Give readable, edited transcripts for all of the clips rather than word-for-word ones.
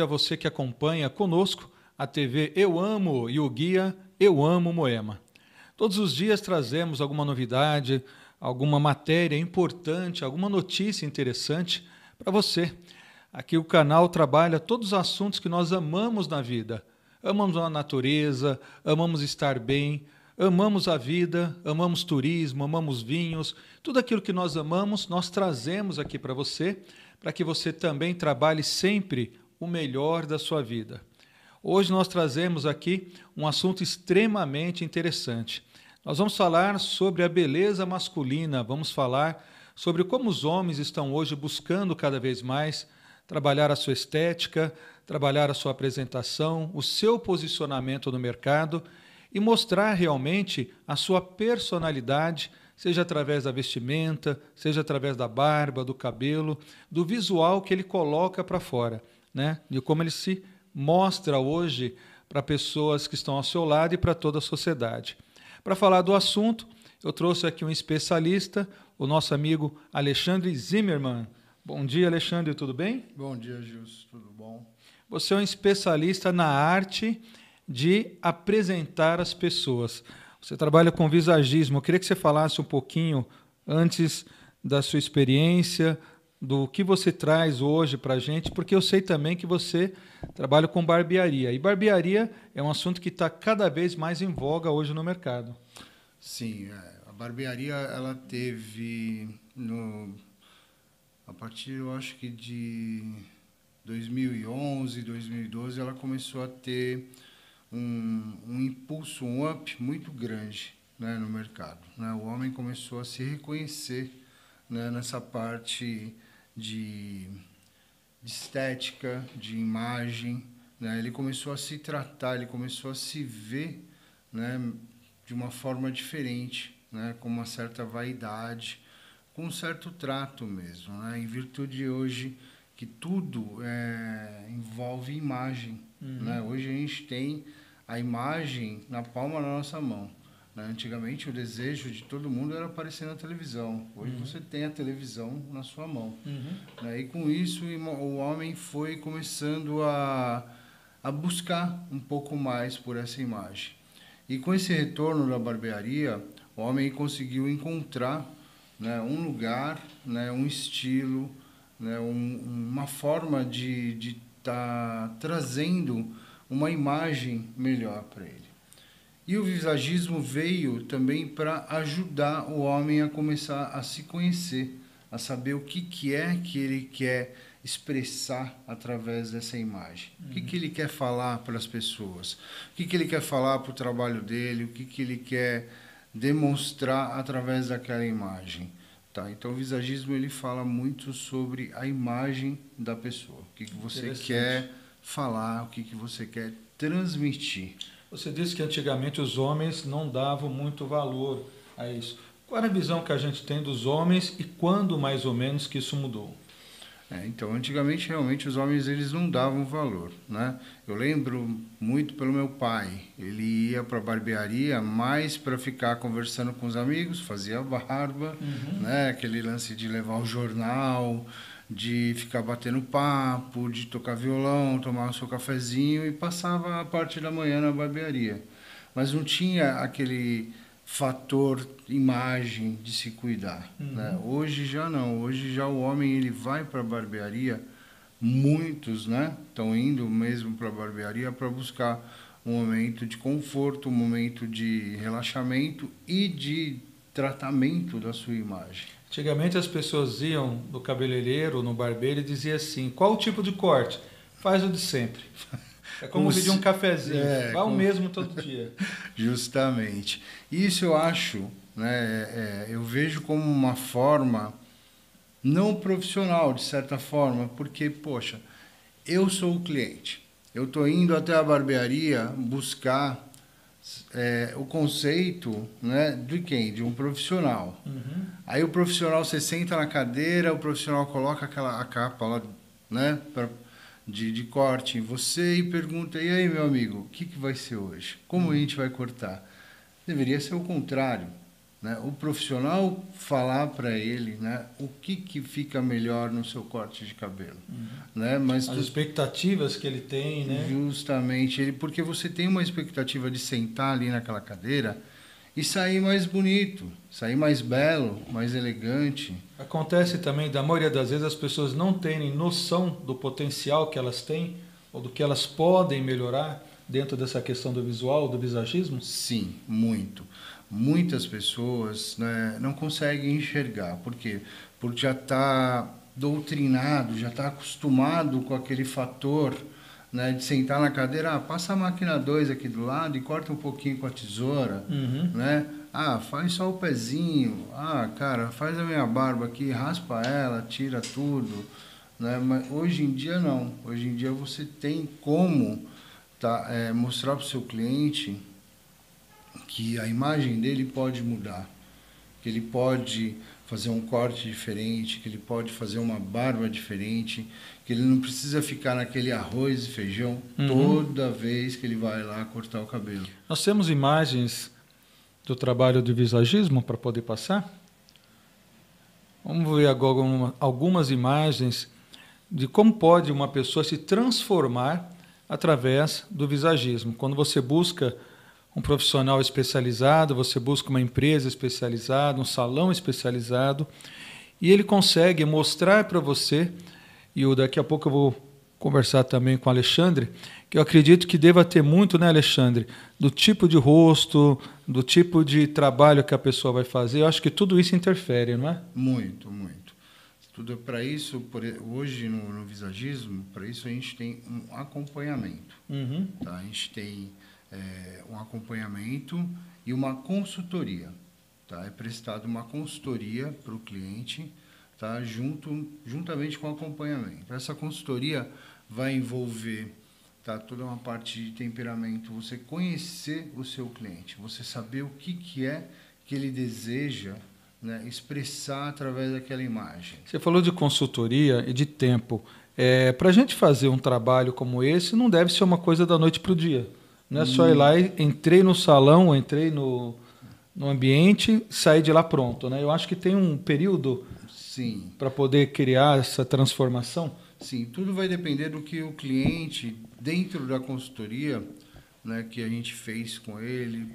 a você que acompanha conosco a TV Eu Amo e o guia Eu Amo Moema. Todos os dias trazemos alguma novidade, alguma matéria importante, alguma notícia interessante para você. Aqui o canal trabalha todos os assuntos que nós amamos na vida. Amamos a natureza, amamos estar bem, amamos a vida, amamos turismo, amamos vinhos. Tudo aquilo que nós amamos, nós trazemos aqui para que você também trabalhe sempre o melhor da sua vida. Hoje nós trazemos aqui um assunto extremamente interessante. Nós vamos falar sobre a beleza masculina, vamos falar sobre como os homens estão hoje buscando cada vez mais trabalhar a sua estética, trabalhar a sua apresentação, o seu posicionamento no mercado e mostrar realmente a sua personalidade, seja através da vestimenta, seja através da barba, do cabelo, do visual que ele coloca para fora, né? De como ele se mostra hoje para pessoas que estão ao seu lado e para toda a sociedade. Para falar do assunto, eu trouxe aqui um especialista, o nosso amigo Alexandre Zimmermann. Bom dia, Alexandre, tudo bem? Bom dia, Gilson, tudo bom? Você é um especialista na arte de apresentar as pessoas. Você trabalha com visagismo. Eu queria que você falasse um pouquinho, antes da sua experiência, do que você traz hoje para a gente, porque eu sei também que você trabalha com barbearia. E barbearia é um assunto que está cada vez mais em voga hoje no mercado. Sim, a barbearia ela teve, a partir, eu acho que de 2011, 2012, ela começou a ter um impulso, um up muito grande, né, no mercado, né? O homem começou a se reconhecer, né, nessa parte de estética, de imagem, né? Ele começou a se tratar, ele começou a se ver, né, de uma forma diferente, né, com uma certa vaidade, com um certo trato mesmo, né, em virtude hoje que tudo envolve imagem. Né? Hoje a gente tem a imagem na palma da nossa mão. Né? Antigamente o desejo de todo mundo era aparecer na televisão. Hoje você tem a televisão na sua mão. Né? E com isso o homem foi começando a buscar um pouco mais por essa imagem. E com esse retorno da barbearia, o homem conseguiu encontrar, né, um lugar, né, um estilo, né, uma forma de estar trazendo uma imagem melhor para ele. E o visagismo veio também para ajudar o homem a começar a se conhecer, a saber o que é que ele quer expressar através dessa imagem. O que ele quer falar para as pessoas, o que ele quer falar para o trabalho dele, o que ele quer demonstrar através daquela imagem. Tá, então o visagismo ele fala muito sobre a imagem da pessoa, o que você quer falar, o que você quer transmitir. Você disse que antigamente os homens não davam muito valor a isso. Qual era a visão que a gente tem dos homens e quando mais ou menos que isso mudou? Então, antigamente, realmente, os homens eles não davam valor, né? Eu lembro muito pelo meu pai. Ele ia para a barbearia mais para ficar conversando com os amigos, fazia barba, né? Aquele lance de levar o jornal, de ficar batendo papo, de tocar violão, tomar o seu cafezinho e passava a parte da manhã na barbearia. Mas não tinha aquele fator imagem de se cuidar, né? Hoje já não, hoje já o homem ele vai para a barbearia, muitos, né, estão indo mesmo para a barbearia para buscar um momento de conforto, um momento de relaxamento e de tratamento da sua imagem. Antigamente as pessoas iam no cabeleireiro, no barbeiro e diziam assim, qual o tipo de corte? Faz o de sempre. É como pedir um cafezinho, vai o mesmo todo dia. Justamente. Isso eu acho, né, eu vejo como uma forma não profissional, de certa forma, porque, poxa, eu sou o cliente. Eu estou indo até a barbearia buscar o conceito, né, de quem? De um profissional. Aí o profissional, você senta na cadeira, o profissional coloca a capa lá, né, de corte em você e pergunta, e aí, meu amigo, o que vai ser hoje? Como a gente vai cortar? Deveria ser o contrário, né? O profissional falar para ele, né, o que fica melhor no seu corte de cabelo, né? Mas as expectativas que ele tem, né? Justamente, porque você tem uma expectativa de sentar ali naquela cadeira e sair mais bonito, sair mais belo, mais elegante. Acontece também, da maioria das vezes, as pessoas não terem noção do potencial que elas têm ou do que elas podem melhorar dentro dessa questão do visual, do visagismo? Sim, muito. Muitas pessoas, né, não conseguem enxergar. Por quê? Porque já está doutrinado, já está acostumado com aquele fator, né, de sentar na cadeira, passa a máquina 2 aqui do lado e corta um pouquinho com a tesoura, né? Faz só o pezinho. Cara, faz a minha barba aqui, raspa ela, tira tudo, né? Mas hoje em dia não. Hoje em dia você tem como mostrar para o seu cliente que a imagem dele pode mudar, que ele pode fazer um corte diferente, que ele pode fazer uma barba diferente, que ele não precisa ficar naquele arroz e feijão toda vez que ele vai lá cortar o cabelo. Nós temos imagens do trabalho de visagismo para poder passar? Vamos ver agora algumas imagens de como pode uma pessoa se transformar através do visagismo. Quando você busca um profissional especializado, você busca uma empresa especializada, um salão especializado, e ele consegue mostrar para você, e daqui a pouco eu vou conversar também com o Alexandre, que eu acredito que deva ter muito, né, Alexandre, do tipo de rosto, do tipo de trabalho que a pessoa vai fazer. Eu acho que tudo isso interfere, não é? Muito, muito. Tudo para isso, hoje no visagismo, para isso a gente tem um acompanhamento. Tá? A gente tem um acompanhamento e uma consultoria. Tá? É prestado uma consultoria para o cliente, tá? Juntamente com o acompanhamento. Essa consultoria vai envolver, tá, toda uma parte de temperamento, você conhecer o seu cliente, você saber o que é que ele deseja, né, expressar através daquela imagem. Você falou de consultoria e de tempo. Para a gente fazer um trabalho como esse, não deve ser uma coisa da noite para o dia. Não é só ir lá e entrei no salão, entrei no ambiente, sair de lá pronto, né? Eu acho que tem um período para poder criar essa transformação. Sim, tudo vai depender do que o cliente, dentro da consultoria, né, que a gente fez com ele,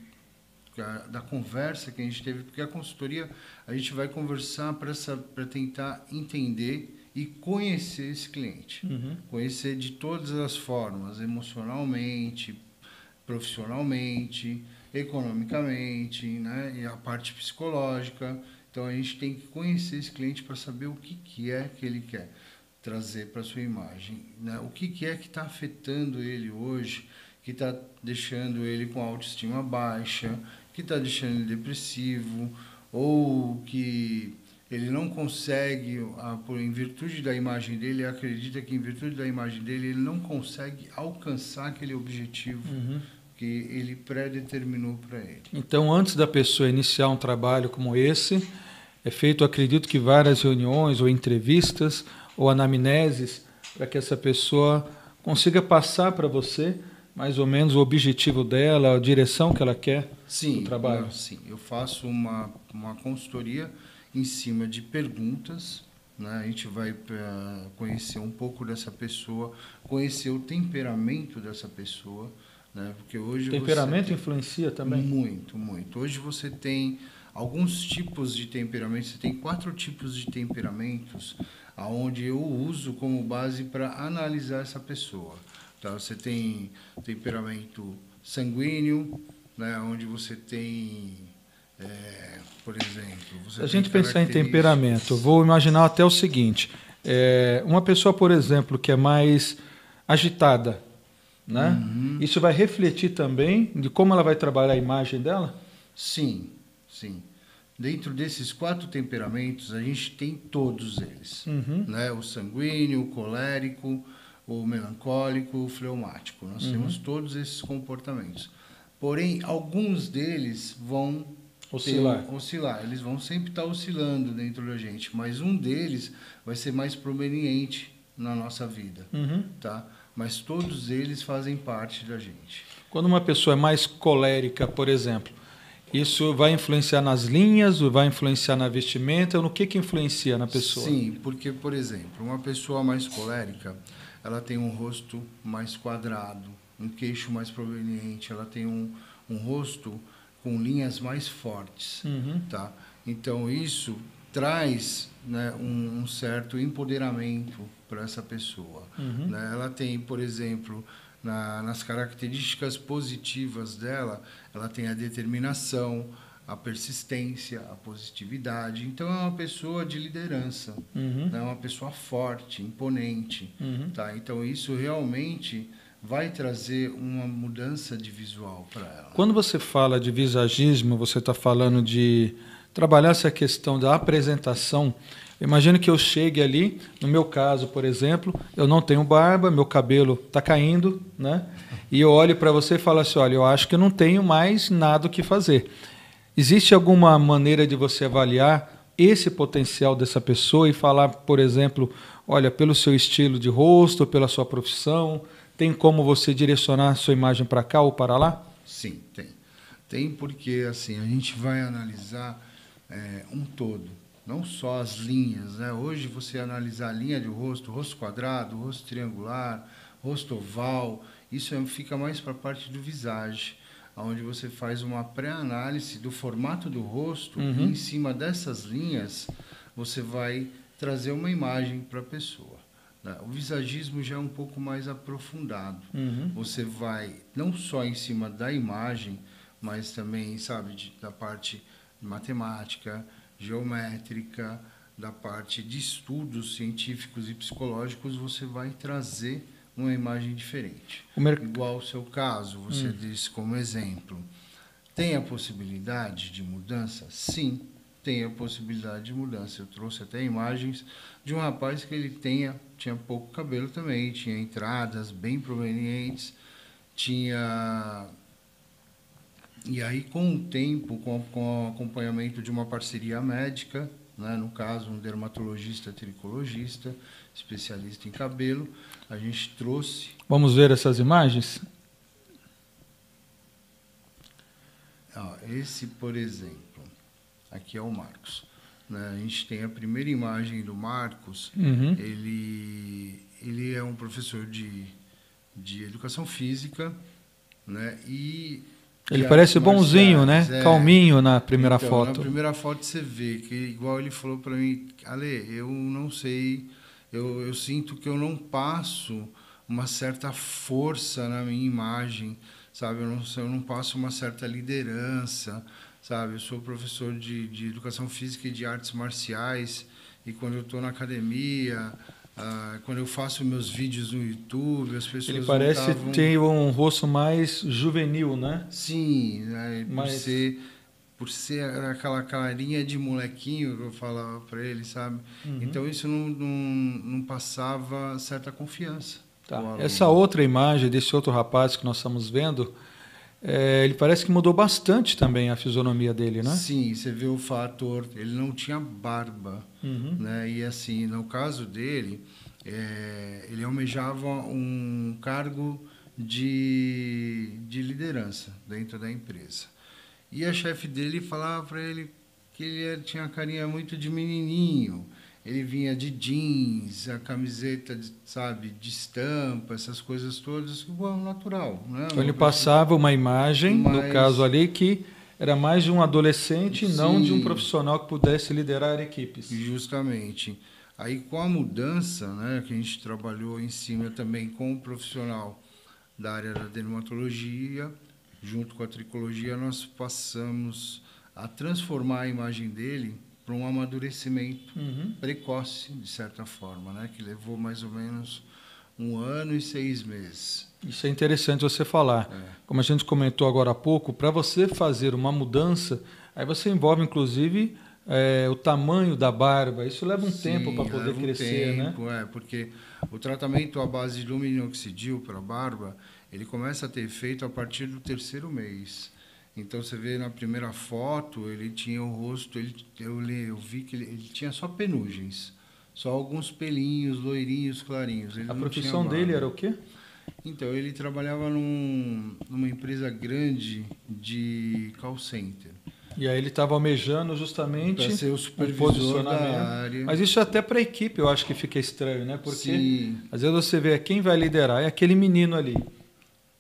da conversa que a gente teve, porque a consultoria a gente vai conversar para tentar entender e conhecer esse cliente. Conhecer de todas as formas, emocionalmente, profissionalmente, economicamente, né, e a parte psicológica. Então a gente tem que conhecer esse cliente para saber o que é que ele quer trazer para a sua imagem, né? O que é que está afetando ele hoje, que está deixando ele com a autoestima baixa, que está deixando ele depressivo, ou que ele não consegue, em virtude da imagem dele, acredita que em virtude da imagem dele, ele não consegue alcançar aquele objetivo que ele predeterminou para ele. Então, antes da pessoa iniciar um trabalho como esse, é feito, acredito que várias reuniões ou entrevistas ou anamneses para que essa pessoa consiga passar para você mais ou menos o objetivo dela, a direção que ela quer do trabalho. Sim, eu faço uma consultoria em cima de perguntas, né? A gente vai conhecer um pouco dessa pessoa, conhecer o temperamento dessa pessoa, né? Porque hoje o temperamento influencia também? Muito, muito. Hoje você tem alguns tipos de temperamento, você tem 4 tipos de temperamentos, aonde eu uso como base para analisar essa pessoa. Tá? Você tem temperamento sanguíneo, né? Onde você tem, por exemplo... Se a gente pensar em temperamento, vou imaginar até o seguinte, uma pessoa, por exemplo, que é mais agitada, né? Isso vai refletir também de como ela vai trabalhar a imagem dela? Sim, sim. Dentro desses 4 temperamentos, a gente tem todos eles, né? O sanguíneo, o colérico, o melancólico, o fleumático. Nós temos todos esses comportamentos. Porém, alguns deles vão oscilar. Eles vão sempre estar oscilando dentro da gente, mas um deles vai ser mais proveniente na nossa vida, tá? Mas todos eles fazem parte da gente. Quando uma pessoa é mais colérica, por exemplo, Isso vai influenciar nas linhas, vai influenciar na vestimenta? No que influencia na pessoa? Sim, porque, por exemplo, uma pessoa mais colérica, ela tem um rosto mais quadrado, um queixo mais proeminente, ela tem um rosto com linhas mais fortes, tá? Então, isso traz, né, um certo empoderamento para essa pessoa. Né? Ela tem, por exemplo, nas características positivas dela, ela tem a determinação, a persistência, a positividade. Então, é uma pessoa de liderança, é uma pessoa forte, imponente. Tá? Então, isso realmente vai trazer uma mudança de visual para ela. Quando você fala de visagismo, você está falando de trabalhar essa questão da apresentação. Imagino que eu chegue ali, no meu caso, por exemplo, eu não tenho barba, meu cabelo está caindo, né? E eu olho para você e falo assim, olha, eu acho que eu não tenho mais nada o que fazer. Existe alguma maneira de você avaliar esse potencial dessa pessoa e falar, por exemplo, olha, pelo seu estilo de rosto, pela sua profissão, tem como você direcionar a sua imagem para cá ou para lá? Sim, tem. Tem porque, assim, a gente vai analisar um todo, não só as linhas, né? Hoje você analisar a linha de rosto quadrado, rosto triangular, rosto oval, isso fica mais para a parte do visage, onde você faz uma pré-análise do formato do rosto e em cima dessas linhas você vai trazer uma imagem para a pessoa. Né? O visagismo já é um pouco mais aprofundado. Você vai não só em cima da imagem, mas também, sabe, da parte matemática, geométrica, da parte de estudos científicos e psicológicos, você vai trazer uma imagem diferente. Igual o seu caso, você disse como exemplo. Tem a possibilidade de mudança? Sim, tem a possibilidade de mudança. Eu trouxe até imagens de um rapaz que ele tinha pouco cabelo também, tinha entradas bem provenientes, E aí, com o tempo, com o acompanhamento de uma parceria médica, né, no caso, um dermatologista tricologista, especialista em cabelo, a gente trouxe... Vamos ver essas imagens? Esse, por exemplo, aqui é o Marcos. Né? A gente tem a primeira imagem do Marcos, ele é um professor de educação física, né? Ele parece bonzinho, né? Calminho na primeira foto. Na primeira foto você vê que, igual ele falou para mim, Ale, eu não sei, eu sinto que eu não passo uma certa força na minha imagem, sabe? Eu não passo uma certa liderança, sabe? Eu sou professor de educação física e de artes marciais, e quando eu estou na academia... quando eu faço meus vídeos no YouTube, as pessoas... Ele parece ter um rosto mais juvenil, né? Sim, né? Por ser aquela carinha de molequinho que eu falava para ele, sabe? Então isso não passava certa confiança. Tá. Essa outra imagem desse outro rapaz que nós estamos vendo, ele parece que mudou bastante também a fisionomia dele, né? Sim, você vê o fator, ele não tinha barba, né? E assim, no caso dele, ele almejava um cargo de liderança dentro da empresa. E a chefe dele falava para ele que ele tinha a carinha muito de menininho. Ele vinha de jeans, a camiseta, sabe, de estampa, essas coisas todas, igual natural. Né? Então ele passava uma imagem, no caso ali, que era mais de um adolescente, sim, não de um profissional que pudesse liderar equipes. Justamente. Aí com a mudança, né, que a gente trabalhou em cima também com o profissional da área da dermatologia, junto com a tricologia, nós passamos a transformar a imagem dele para um amadurecimento precoce, de certa forma, né? Que levou mais ou menos 1 ano e 6 meses. Isso é interessante você falar. Como a gente comentou agora há pouco, para você fazer uma mudança, aí você envolve, inclusive, o tamanho da barba. Isso leva um tempo para poder crescer, né? Porque o tratamento à base de luminoxidil para a barba, ele começa a ter efeito a partir do 3º mês. Então, você vê na primeira foto, ele tinha o rosto, eu vi que ele tinha só penugens, só alguns pelinhos, loirinhos, clarinhos. A profissão dele era o quê? Então, ele trabalhava numa empresa grande de call center. E aí ele estava almejando justamente para ser o um supervisor da posicionamento. área. Mas isso até para a equipe eu acho que fica estranho, né? Porque Sim, às vezes você vê quem vai liderar é aquele menino ali.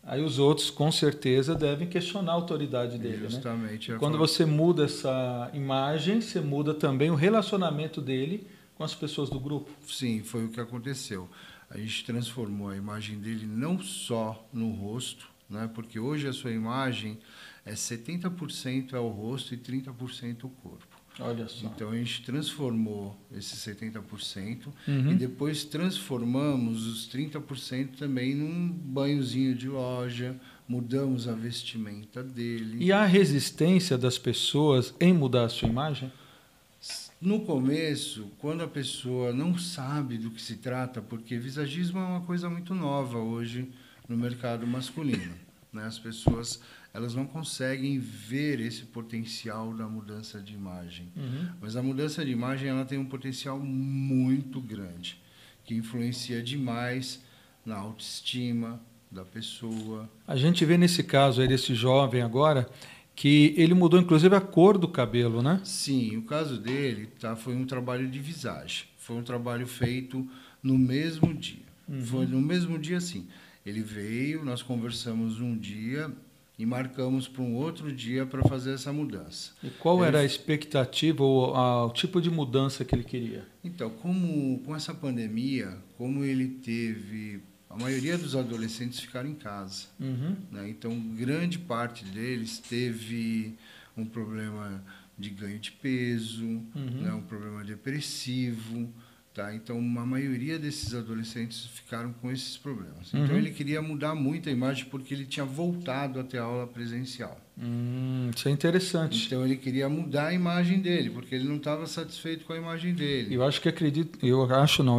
Aí os outros com certeza devem questionar a autoridade dele, né? justamente. E quando você muda essa imagem, você muda também o relacionamento dele com as pessoas do grupo. Sim, foi o que aconteceu. A gente transformou a imagem dele não só no rosto, né? Porque hoje a sua imagem é 70% é o rosto e 30% o corpo. Olha só. Então a gente transformou esses 70% e Uhum. depois transformamos os 30% também num banhozinho de loja, mudamos a vestimenta dele. E há resistência das pessoas em mudar a sua imagem? No começo, quando a pessoa não sabe do que se trata, porque visagismo é uma coisa muito nova hoje no mercado masculino, né? As pessoas elas não conseguem ver esse potencial da mudança de imagem. Uhum. Mas a mudança de imagem ela tem um potencial muito grande, que influencia demais na autoestima da pessoa. A gente vê nesse caso aí desse jovem agora que ele mudou inclusive a cor do cabelo, né? Sim, o caso dele foi um trabalho de visagem. Foi um trabalho feito no mesmo dia. Uhum. Foi no mesmo dia, sim. Ele veio, nós conversamos um dia e marcamos para um outro dia para fazer essa mudança. E qual era a expectativa ou o tipo de mudança que ele queria? Então, como com essa pandemia, como ele teve... A maioria dos adolescentes ficaram em casa. Uhum. Né? Então, grande parte deles teve um problema de ganho de peso, né? Um problema depressivo. Tá? Então, a maioria desses adolescentes ficaram com esses problemas. Então, ele queria mudar muito a imagem porque ele tinha voltado a ter aula presencial. Isso é interessante. Então, ele queria mudar a imagem dele, porque ele não estava satisfeito com a imagem dele. Eu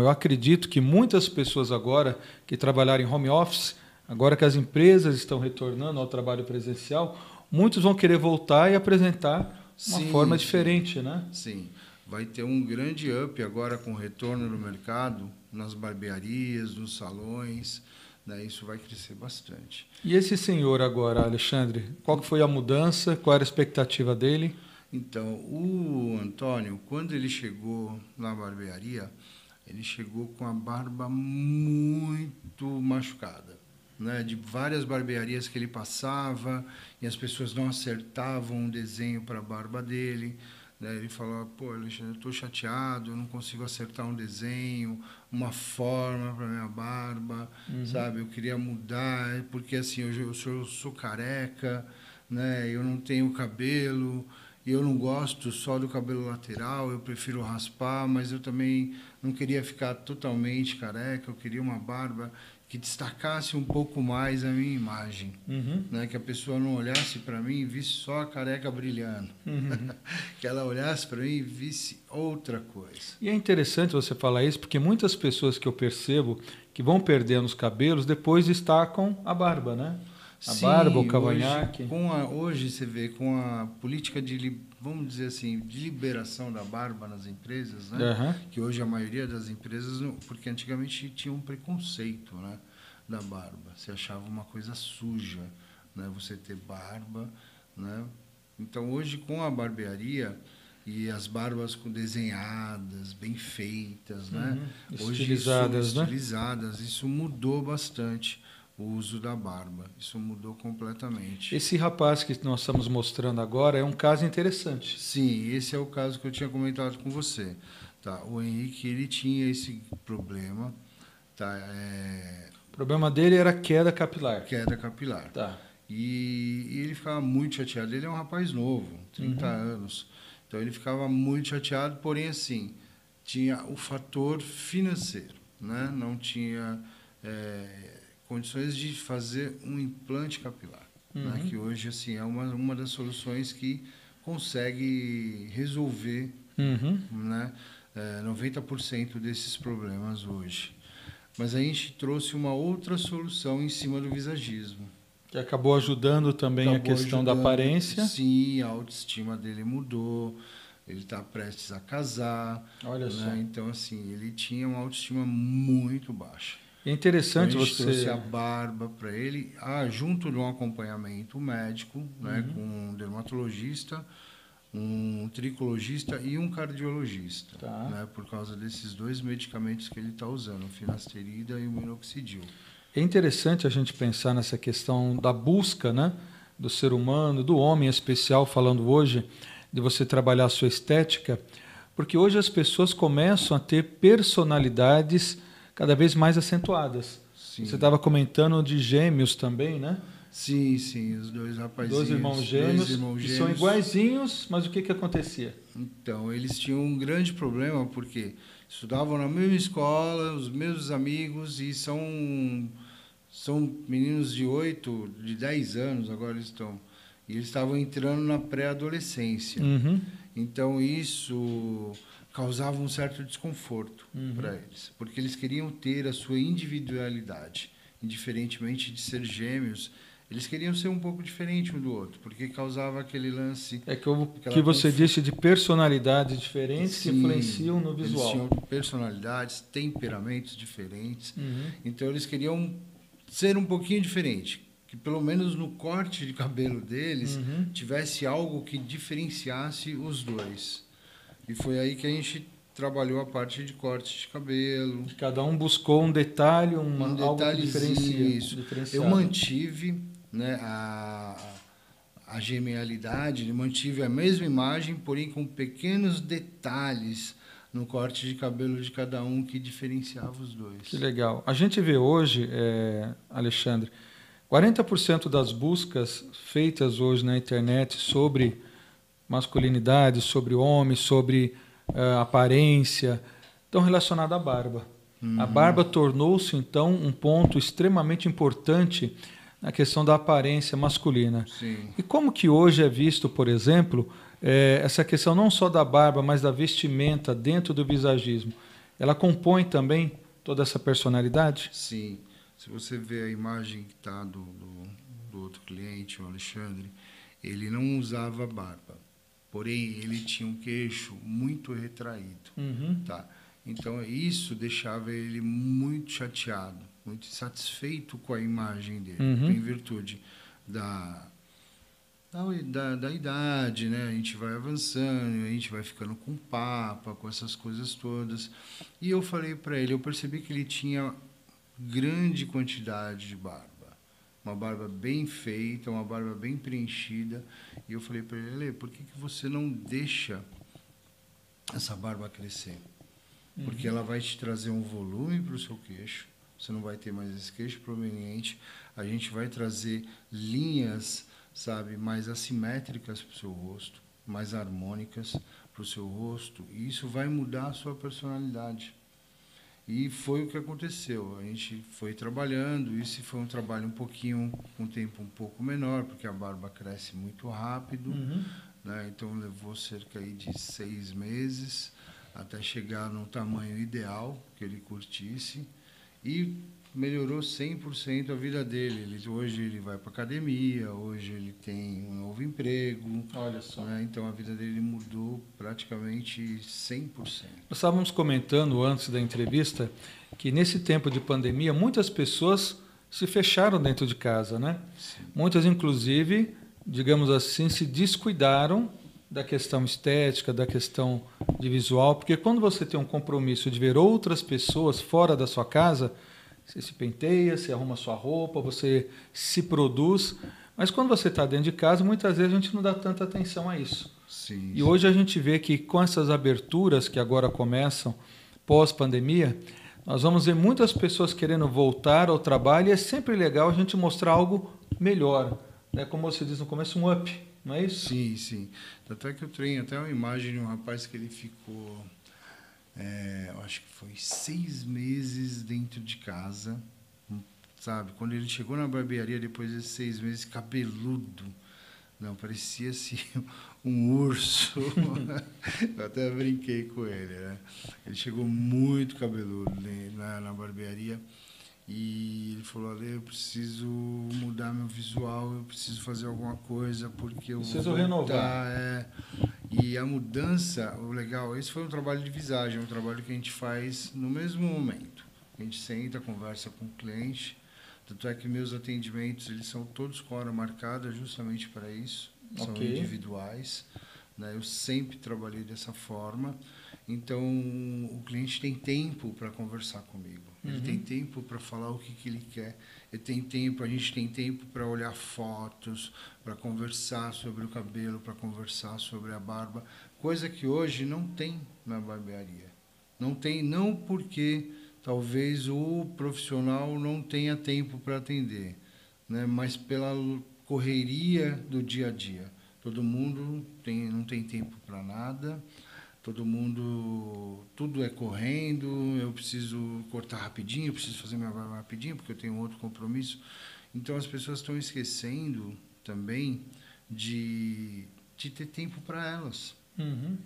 acredito que muitas pessoas agora que trabalharam em home office, agora que as empresas estão retornando ao trabalho presencial, muitos vão querer voltar e apresentar uma forma diferente, né? Sim. Vai ter um grande up agora com o retorno no mercado, nas barbearias, nos salões, né? Isso vai crescer bastante. E esse senhor agora, Alexandre, qual que foi a mudança? Qual era a expectativa dele? Então, o Antônio, quando ele chegou na barbearia, ele chegou com a barba muito machucada, né? De várias barbearias que ele passava e as pessoas não acertavam um desenho para a barba dele. Ele falou, pô, Alexandre, eu estou chateado, eu não consigo acertar um desenho, uma forma para minha barba, sabe? Eu queria mudar, porque assim, eu sou careca, né? Eu não tenho cabelo, e eu não gosto só do cabelo lateral, eu prefiro raspar, mas eu também não queria ficar totalmente careca, eu queria uma barba que destacasse um pouco mais a minha imagem, né? Que a pessoa não olhasse para mim e visse só a careca brilhando, que ela olhasse para mim e visse outra coisa. E é interessante você falar isso, porque muitas pessoas que eu percebo que vão perdendo os cabelos, depois destacam a barba, né? A barba, o cavanhaque. Hoje você vê com a política vamos dizer assim, de liberação da barba nas empresas, né? Que hoje a maioria das empresas, porque antigamente tinha um preconceito, né, da barba. Você achava uma coisa suja, né, você ter barba, né? Então hoje com a barbearia e as barbas desenhadas, bem feitas, né? Hoje estilizadas, isso mudou bastante. O uso da barba. Isso mudou completamente. Esse rapaz que nós estamos mostrando agora é um caso interessante. Sim, esse é o caso que eu tinha comentado com você. Tá? O Henrique, ele tinha esse problema. Tá? O problema dele era queda capilar. Queda capilar. Tá. E ele ficava muito chateado. Ele é um rapaz novo, 30 anos. Então, ele ficava muito chateado, porém, assim, tinha o fator financeiro, né? Não tinha... condições de fazer um implante capilar, né? Que hoje assim é uma das soluções que consegue resolver, né? 90% desses problemas hoje. Mas a gente trouxe uma outra solução em cima do visagismo. Que acabou ajudando também a questão da aparência. Sim, a autoestima dele mudou. Ele está prestes a casar. Olha só. Né? Então, assim, ele tinha uma autoestima muito baixa. É interessante então, a gente você... trouxe a barba para ele, junto de um acompanhamento médico, né, com um dermatologista, um tricologista e um cardiologista, Tá. né, por causa desses 2 medicamentos que ele está usando, o finasterida e o minoxidil. É interessante a gente pensar nessa questão da busca, né, do ser humano, do homem em especial, falando hoje, de você trabalhar a sua estética, porque hoje as pessoas começam a ter personalidades cada vez mais acentuadas. Sim. Você estava comentando de gêmeos também, né? Sim, sim, os 2 rapazinhos. Dois irmãos gêmeos, que são iguaizinhos, mas o que acontecia? Então, eles tinham um grande problema, porque estudavam na mesma escola, os mesmos amigos, e são meninos de 8, de 10 anos, agora eles estão. E eles estavam entrando na pré-adolescência. Uhum. Então, isso causava um certo desconforto para eles, porque eles queriam ter a sua individualidade, indiferentemente de ser gêmeos. Eles queriam ser um pouco diferente um do outro, porque causava aquele lance... É que você disse de personalidades diferentes. Sim, que influenciam no visual. Eles tinham personalidades, temperamentos diferentes. Então, eles queriam ser um pouquinho diferente, que pelo menos no corte de cabelo deles tivesse algo que diferenciasse os dois. E foi aí que a gente trabalhou a parte de corte de cabelo. Cada um buscou um detalhe, algo que diferencia. Isso. Eu mantive, né, a genialidade, mantive a mesma imagem, porém com pequenos detalhes no corte de cabelo de cada um que diferenciava os dois. Que legal. A gente vê hoje, Alexandre, 40% das buscas feitas hoje na internet sobre masculinidade, sobre homem, sobre aparência, estão relacionadas à barba. A barba tornou-se, então, um ponto extremamente importante na questão da aparência masculina. Sim. E como que hoje é visto, por exemplo, essa questão não só da barba, mas da vestimenta dentro do visagismo? Ela compõe também toda essa personalidade? Sim. Se você vê a imagem que está do outro cliente, o Alexandre, ele não usava barba. Porém, ele tinha um queixo muito retraído. Tá? Então, isso deixava ele muito chateado, muito insatisfeito com a imagem dele, em virtude da idade, né? A gente vai avançando, a gente vai ficando com papa, com essas coisas todas. E eu falei para ele, eu percebi que ele tinha grande quantidade de barba. Uma barba bem feita, uma barba bem preenchida. E eu falei para ele, por que você não deixa essa barba crescer? Porque ela vai te trazer um volume para o seu queixo. Você não vai ter mais esse queixo prominente. A gente vai trazer linhas, sabe, mais assimétricas para o seu rosto, mais harmônicas para o seu rosto. E isso vai mudar a sua personalidade. E foi o que aconteceu. A gente foi trabalhando. Isso foi um trabalho com um tempo um pouco menor, porque a barba cresce muito rápido. Né? Então, levou cerca aí de 6 meses até chegar no tamanho ideal que ele curtisse. E melhorou 100% a vida dele. Hoje ele vai para academia, hoje ele tem um novo emprego. Olha só. Né? Então a vida dele mudou praticamente 100%. Nós estávamos comentando antes da entrevista que nesse tempo de pandemia muitas pessoas se fecharam dentro de casa, né? Sim. Muitas, inclusive, digamos assim, se descuidaram da questão estética, da questão de visual, porque quando você tem um compromisso de ver outras pessoas fora da sua casa, você se penteia, você arruma sua roupa, você se produz, mas quando você está dentro de casa, muitas vezes a gente não dá tanta atenção a isso. Sim, e hoje a gente vê que com essas aberturas que agora começam, pós-pandemia, nós vamos ver muitas pessoas querendo voltar ao trabalho e é sempre legal a gente mostrar algo melhor, né? Como você diz no começo, um up, não é isso? Sim, sim. Tanto é que eu tenho até uma imagem de um rapaz que ele ficou, eu acho que foi 6 meses dentro de casa, sabe? Quando ele chegou na barbearia, depois desses 6 meses, cabeludo. Não, parecia assim, um urso. Eu até brinquei com ele, né? Ele chegou muito cabeludo na barbearia. E ele falou, Ale, eu preciso mudar meu visual, eu preciso fazer alguma coisa, porque eu preciso renovar. E a mudança, o legal, esse foi um trabalho de visagem, um trabalho que a gente faz no mesmo momento. A gente senta, conversa com o cliente, tanto é que meus atendimentos, eles são todos com hora marcada justamente para isso, são individuais, né? Eu sempre trabalhei dessa forma. Então, o cliente tem tempo para conversar comigo. Ele tem tempo para falar o que ele quer. Ele tem tempo, a gente tem tempo para olhar fotos, para conversar sobre o cabelo, para conversar sobre a barba. Coisa que hoje não tem na barbearia. Não tem, não porque talvez o profissional não tenha tempo para atender, né? Mas pela correria do dia a dia. Todo mundo não tem tempo para nada. Todo mundo, tudo é correndo, eu preciso cortar rapidinho, eu preciso fazer minha barba rapidinho, porque eu tenho outro compromisso. Então, as pessoas estão esquecendo também de ter tempo para elas,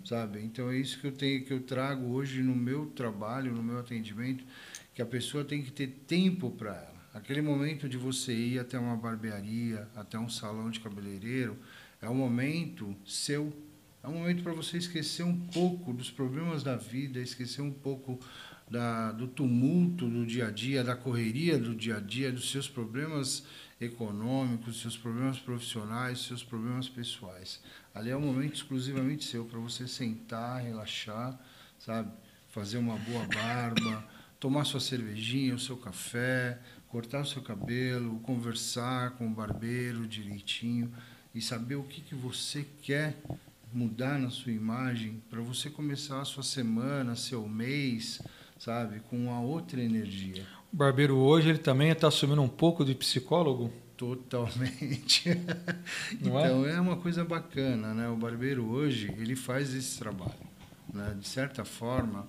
sabe? Então, é isso que eu trago hoje no meu trabalho, no meu atendimento, que a pessoa tem que ter tempo para ela. Aquele momento de você ir até uma barbearia, até um salão de cabeleireiro, é um momento seu. É um momento para você esquecer um pouco dos problemas da vida, esquecer um pouco do tumulto do dia a dia, da correria do dia a dia, dos seus problemas econômicos, dos seus problemas profissionais, dos seus problemas pessoais. Ali é um momento exclusivamente seu, para você sentar, relaxar, sabe? Fazer uma boa barba, tomar sua cervejinha, o seu café, cortar o seu cabelo, conversar com o barbeiro direitinho e saber o que você quer mudar na sua imagem para você começar a sua semana, seu mês, sabe, com uma outra energia. O barbeiro hoje ele também está assumindo um pouco de psicólogo? Totalmente. Então é uma coisa bacana, né? O barbeiro hoje ele faz esse trabalho, né? De certa forma,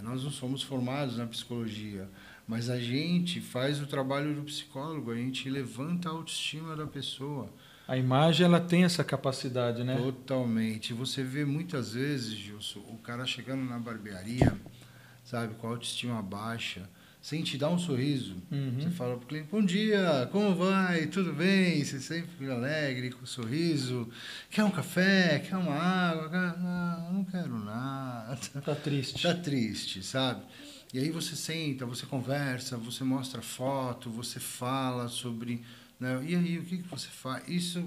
nós não somos formados na psicologia, mas a gente faz o trabalho do psicólogo, a gente levanta a autoestima da pessoa. A imagem ela tem essa capacidade, né? Totalmente. Você vê muitas vezes, Gilson, o cara chegando na barbearia, sabe, com a autoestima baixa, sem te dar um sorriso. Você fala para o cliente, bom dia, como vai? Tudo bem? Você sempre alegre, com um sorriso. Quer um café? Quer uma água? Não quero nada. Tá triste. Tá triste, sabe? E aí você senta, você conversa, você mostra foto, você fala sobre... E aí, o que você faz? Isso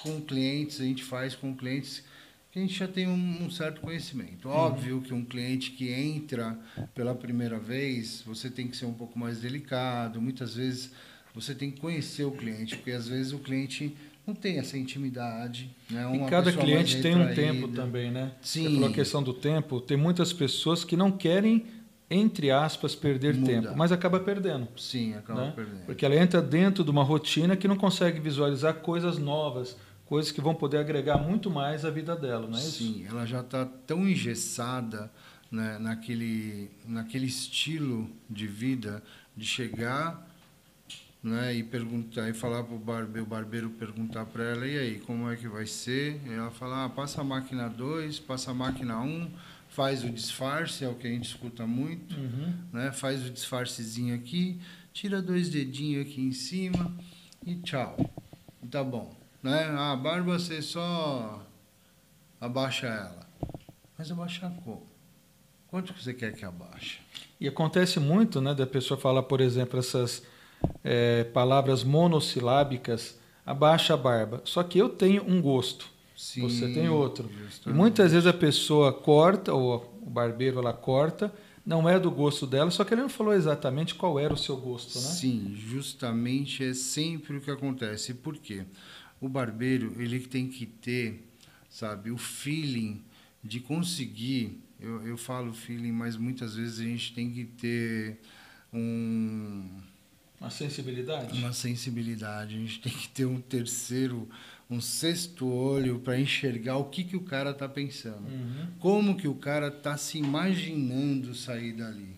com clientes, a gente faz com clientes que a gente já tem um certo conhecimento. Óbvio que um cliente que entra pela primeira vez, você tem que ser um pouco mais delicado. Muitas vezes você tem que conhecer o cliente, porque às vezes o cliente não tem essa intimidade. Né? E cada cliente tem um tempo também, né? Sim. Pela questão do tempo, tem muitas pessoas que não querem, entre aspas, perder tempo, mas acaba perdendo. Sim, acaba perdendo. Porque ela entra dentro de uma rotina que não consegue visualizar coisas novas, coisas que vão poder agregar muito mais à vida dela, não é isso? Sim, ela já está tão engessada, né, naquele estilo de vida, de chegar, né, e perguntar, e falar para o barbeiro perguntar para ela, e aí, como é que vai ser? E ela fala, passa a máquina 2, passa a máquina 1, faz o disfarce, é o que a gente escuta muito, né? Faz o disfarcezinho aqui, tira 2 dedinhos aqui em cima e tchau. Tá bom. Né? A barba você só abaixa ela. Mas abaixar como? Quanto que você quer que abaixe? E acontece muito, né, da pessoa falar, por exemplo, essas palavras monossilábicas, abaixa a barba. Só que eu tenho um gosto. Sim, você tem outro. Justamente. E muitas vezes a pessoa corta, ou o barbeiro ela corta, não é do gosto dela, só que ele não falou exatamente qual era o seu gosto, né? Sim, justamente é sempre o que acontece. Por quê? O barbeiro, ele tem que ter, sabe, o feeling de conseguir, eu falo feeling, mas muitas vezes a gente tem que ter uma sensibilidade? Uma sensibilidade, a gente tem que ter um sexto olho para enxergar o que o cara está pensando. Como que o cara está se imaginando sair dali.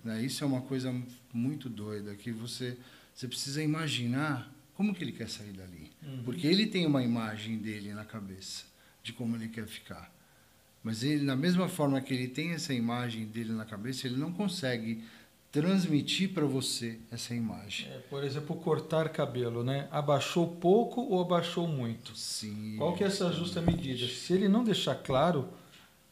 Né? Isso é uma coisa muito doida, que você precisa imaginar como que ele quer sair dali. Porque ele tem uma imagem dele na cabeça, de como ele quer ficar. Mas ele, da mesma forma que ele tem essa imagem dele na cabeça, ele não consegue transmitir para você essa imagem. Por exemplo, cortar cabelo, né? Abaixou pouco ou abaixou muito? Sim. Qual que é essa justa medida? Se ele não deixar claro,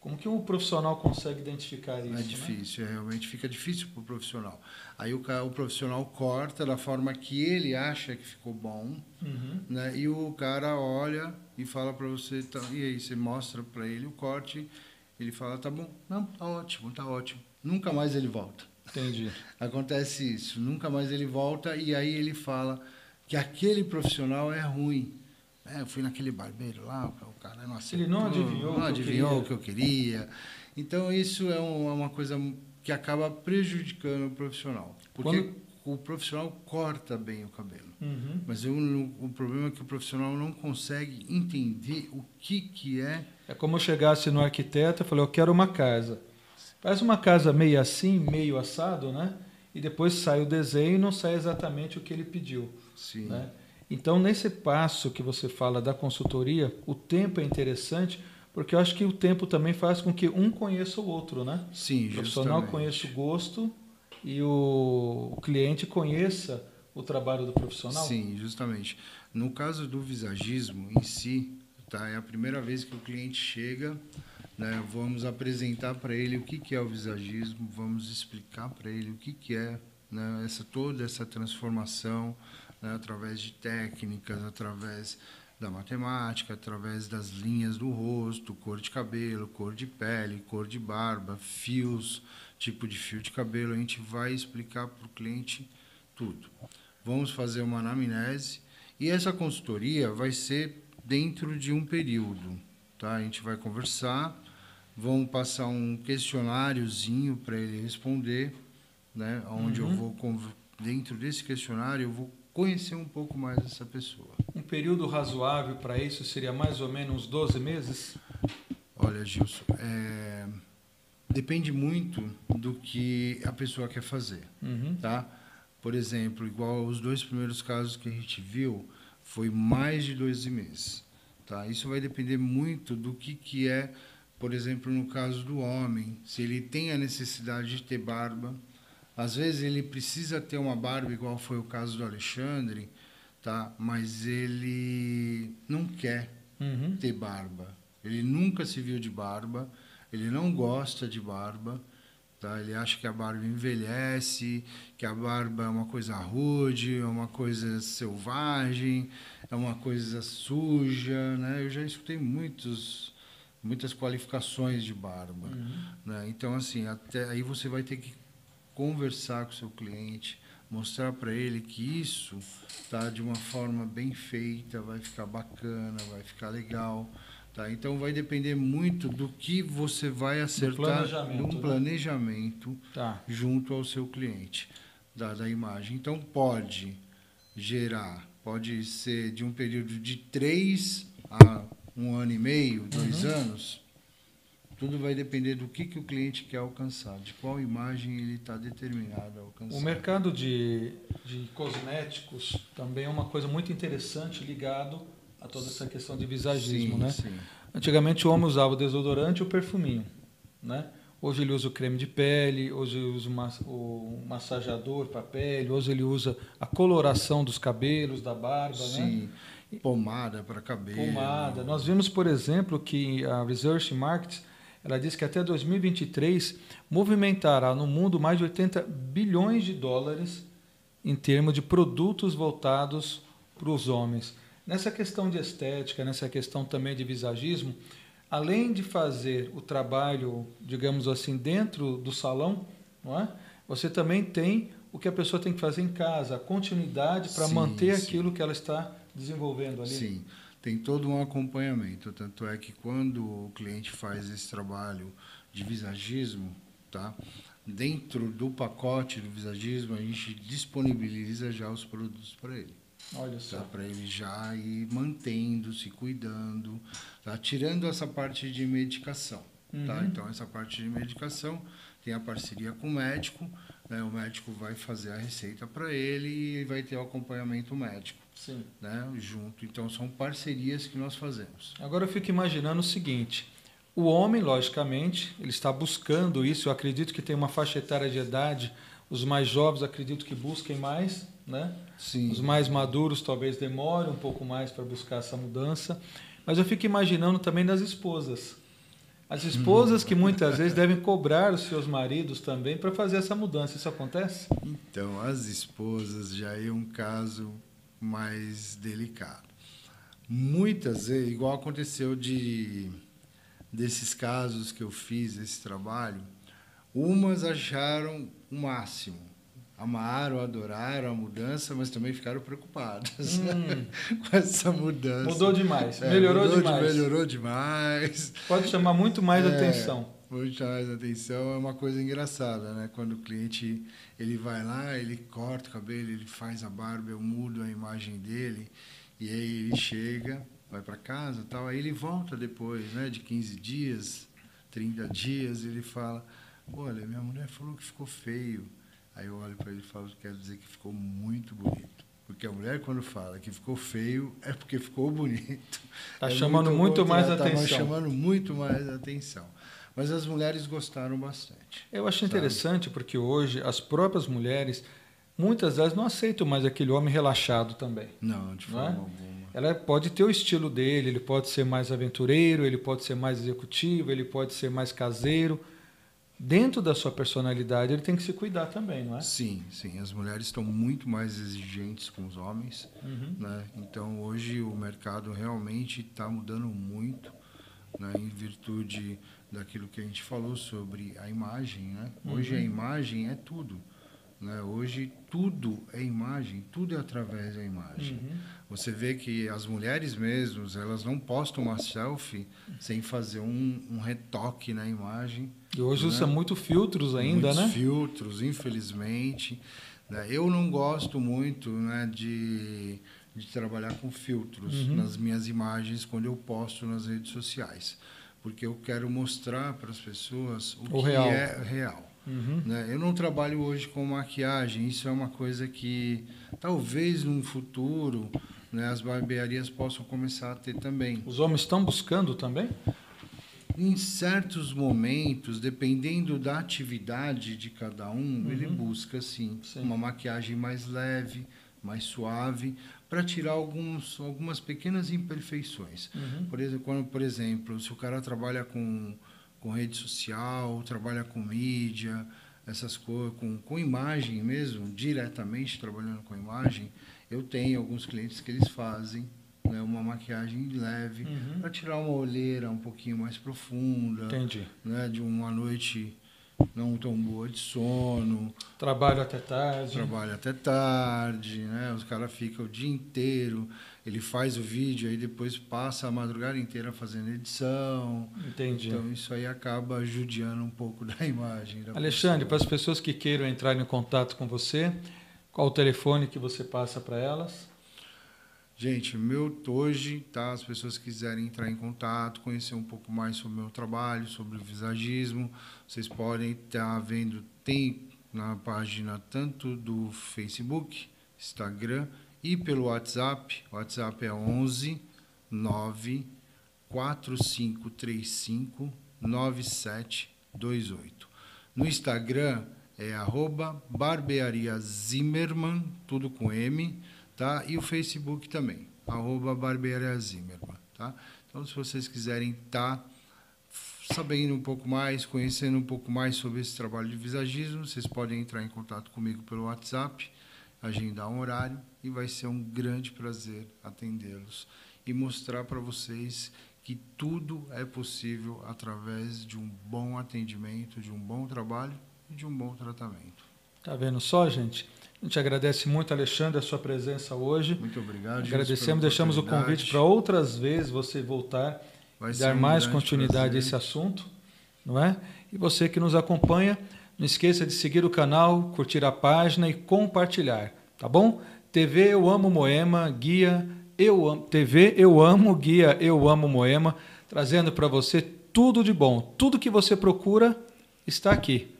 Como que um profissional consegue identificar isso? É difícil, realmente fica difícil para o profissional. Aí o profissional corta da forma que ele acha que ficou bom, né? E o cara olha e fala para você, tá, e aí você mostra para ele o corte, ele fala, tá bom, não, tá ótimo, tá ótimo. Nunca mais ele volta. Entendi. Acontece isso, nunca mais ele volta e aí ele fala que aquele profissional é ruim. Eu fui naquele barbeiro lá, o cara não acertou, Ele não adivinhou o que eu queria. Então, isso é uma coisa que acaba prejudicando o profissional. Porque o profissional corta bem o cabelo. Mas o problema é que o profissional não consegue entender o que é. É como eu chegasse no arquiteto e falei, eu quero uma casa. Faz uma casa meio assim, meio assado, né? E depois sai o desenho e não sai exatamente o que ele pediu. Sim. Né? Então, nesse passo que você fala da consultoria, o tempo é interessante, porque eu acho que o tempo também faz com que um conheça o outro, né? Sim, o profissional justamente. conheça o gosto e o cliente conheça o trabalho do profissional. Sim, justamente. No caso do visagismo em si, tá? É a primeira vez que o cliente chega, né? Vamos apresentar para ele o que é o visagismo, vamos explicar para ele o que é, né? Toda essa transformação, né? Através de técnicas, através da matemática, através das linhas do rosto, cor de cabelo, cor de pele, cor de barba, fios, tipo de fio de cabelo. A gente vai explicar para o cliente tudo. Vamos fazer uma anamnese e essa consultoria vai ser dentro de um período. Tá? A gente vai conversar, vamos passar um questionáriozinho para ele responder, né? Onde eu vou, dentro desse questionário, eu vou conhecer um pouco mais essa pessoa. Um período razoável para isso seria mais ou menos uns 12 meses? Olha, Gilson, depende muito do que a pessoa quer fazer, tá? Por exemplo, igual os 2 primeiros casos que a gente viu, foi mais de 12 meses, tá? Isso vai depender muito do que é, por exemplo, no caso do homem, se ele tem a necessidade de ter barba. Às vezes ele precisa ter uma barba, igual foi o caso do Alexandre, tá? Mas ele não quer ter barba. Ele nunca se viu de barba, ele não gosta de barba, tá? Ele acha que a barba envelhece, que a barba é uma coisa rude, é uma coisa selvagem, é uma coisa suja, né? Eu já escutei muitas qualificações de barba, né? Então, assim, até aí você vai ter que conversar com o seu cliente, mostrar para ele que isso tá de uma forma bem feita, vai ficar bacana, vai ficar legal, tá? Então vai depender muito do que você vai acertar num planejamento, tá, junto ao seu cliente da imagem. Então pode ser de um período de 3 a 1 ano e meio, 2 anos. Tudo vai depender do que o cliente quer alcançar, de qual imagem ele está determinado a alcançar. O mercado de cosméticos também é uma coisa muito interessante ligado a toda essa questão de visagismo, né? Sim. Antigamente o homem usava o desodorante e o perfuminho, né? Hoje ele usa o creme de pele, hoje ele usa o massageador para a pele, hoje ele usa a coloração dos cabelos, da barba, sim, né? Pomada para cabelo. Pomada. Nós vimos, por exemplo, que a Research Markets, ela diz que até 2023 movimentará no mundo mais de 80 bilhões de dólares em termos de produtos voltados para os homens. Nessa questão de estética, nessa questão também de visagismo, além de fazer o trabalho, digamos assim, dentro do salão, não é? Você também tem o que a pessoa tem que fazer em casa, a continuidade para manter aquilo que ela está desenvolvendo ali. Sim. Tem todo um acompanhamento, tanto é que quando o cliente faz esse trabalho de visagismo, tá? Dentro do pacote do visagismo, a gente disponibiliza já os produtos para ele. Olha só. Tá? Para ele já ir mantendo, se cuidando, tá? Tirando essa parte de medicação. Tá? Então, essa parte de medicação tem a parceria com o médico, né? O médico vai fazer a receita para ele e vai ter o acompanhamento médico. Sim. Né, junto. Então, são parcerias que nós fazemos. Agora eu fico imaginando o seguinte, o homem, logicamente, ele está buscando isso, eu acredito que tem uma faixa etária de idade, os mais jovens acredito que busquem mais, né? Sim. Os mais maduros talvez demorem um pouco mais para buscar essa mudança, mas eu fico imaginando também das esposas. As esposas que muitas vezes devem cobrar os seus maridos também para fazer essa mudança. Isso acontece? Então, as esposas já é um caso mais delicado. Muitas vezes, igual aconteceu desses casos que eu fiz, esse trabalho, umas acharam o máximo. Amaram, adoraram a mudança, mas também ficaram preocupadas com essa mudança. Mudou demais, melhorou demais. Melhorou demais. Pode chamar muito mais atenção. Muito mais atenção. É uma coisa engraçada, né? Quando o cliente ele vai lá, ele corta o cabelo, ele faz a barba, eu mudo a imagem dele, e aí ele chega, vai para casa, tal, aí ele volta depois, né? De 15 dias, 30 dias, ele fala, olha, minha mulher falou que ficou feio. Aí eu olho para ele e falo, quero dizer que ficou muito bonito. Porque a mulher, quando fala que ficou feio, é porque ficou bonito. Está chamando muito mais atenção. Está chamando muito mais atenção. Mas as mulheres gostaram bastante. Eu acho interessante porque hoje as próprias mulheres, muitas delas não aceitam mais aquele homem relaxado também. Não, de forma alguma. Ela pode ter o estilo dele, ele pode ser mais aventureiro, ele pode ser mais executivo, ele pode ser mais caseiro. Dentro da sua personalidade, ele tem que se cuidar também, não é? Sim, sim. As mulheres estão muito mais exigentes com os homens, né? Então, hoje, o mercado realmente está mudando muito, né? Em virtude daquilo que a gente falou sobre a imagem, né? Hoje, a imagem é tudo, né? Hoje, tudo é imagem, tudo é através da imagem. Você vê que as mulheres mesmas, elas não postam uma selfie sem fazer um retoque na imagem. E hoje usa muito filtros ainda, Muitos né? filtros, infelizmente. Eu não gosto muito, né, de trabalhar com filtros nas minhas imagens quando eu posto nas redes sociais. Porque eu quero mostrar para as pessoas o que real. é real. Né? Eu não trabalho hoje com maquiagem, isso é uma coisa que talvez num futuro, né, as barbearias possam começar a ter também. Os homens estão buscando também? Em certos momentos, dependendo da atividade de cada um, ele busca, sim, uma maquiagem mais leve, mais suave, para tirar algumas pequenas imperfeições. Por exemplo, se o cara trabalha com rede social, trabalha com mídia, essas coisas, com imagem mesmo, diretamente trabalhando com imagem, eu tenho alguns clientes que eles fazem, né, uma maquiagem leve para tirar uma olheira um pouquinho mais profunda. Entendi. Né, de uma noite não tão boa de sono. Trabalho até tarde. Trabalho até tarde, né? Os caras ficam o dia inteiro, ele faz o vídeo, aí depois passa a madrugada inteira fazendo edição. Entendi. Então isso aí acaba judiando um pouco da imagem. Alexandre, para as pessoas que queiram entrar em contato com você, qual o telefone que você passa para elas? Gente, hoje, tá? As pessoas que quiserem entrar em contato, conhecer um pouco mais sobre o meu trabalho, sobre o visagismo, vocês podem estar vendo, tem na página tanto do Facebook, Instagram e pelo WhatsApp. O WhatsApp é 11 9 4535 9728. No Instagram é @barbeariazimmermann, tudo com M, tá? E o Facebook também, @barbeariazimmermann, tá? Então, se vocês quiserem estar sabendo um pouco mais, conhecendo um pouco mais sobre esse trabalho de visagismo, vocês podem entrar em contato comigo pelo WhatsApp, agendar um horário e vai ser um grande prazer atendê-los e mostrar para vocês que tudo é possível através de um bom atendimento, de um bom trabalho e de um bom tratamento. Tá vendo só, gente? A gente agradece muito, Alexandre, a sua presença hoje. Muito obrigado. Agradecemos, deixamos o convite para outras vezes você voltar, dar mais continuidade a esse assunto, não é? E você que nos acompanha, não esqueça de seguir o canal, curtir a página e compartilhar, tá bom? TV Eu Amo Moema, guia TV Eu Amo, guia Eu Amo Moema, trazendo para você tudo de bom, tudo que você procura está aqui.